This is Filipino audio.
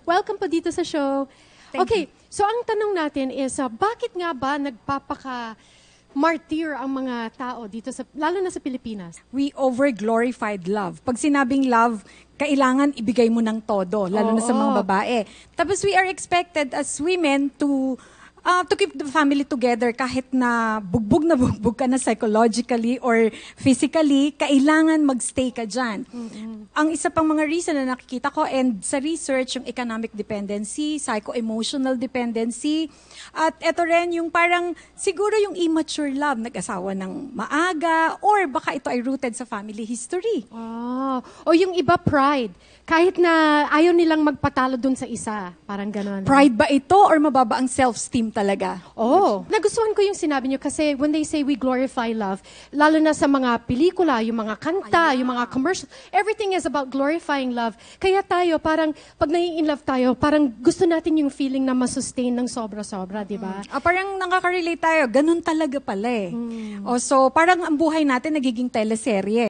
Welcome po dito sa show. Okay, so ang tanong natin is, bakit nga ba nagpapaka-martyr ang mga tao dito, lalo na sa Pilipinas? We over-glorified love. Pag sinabing love, kailangan ibigay mo ng todo, lalo na sa mga babae. Tapos we are expected as women to keep the family together kahit na bugbog ka na psychologically or physically, kailangan magstay ka dyan. Ang isa pang mga reason na nakikita ko and sa research, yung economic dependency, psycho-emotional dependency, at ito rin yung parang siguro yung immature love, nag-asawa ng maaga, or baka ito ay rooted sa family history. O yung iba pride. Kahit na ayaw nilang magpatalo dun sa isa. Parang gano'n. Pride ba ito or mababa ang self-esteem talaga? Nagustuhan ko yung sinabi nyo kasi when they say we glorify love, lalo na sa mga pelikula, yung mga kanta, yung mga commercial, everything is about glorifying love. Kaya tayo, parang pag nai-in-love tayo, parang gusto natin yung feeling na masustain ng sobra-sobra, di ba? Parang nakaka-relate tayo, ganun talaga pala eh. So parang ang buhay natin nagiging teleserye.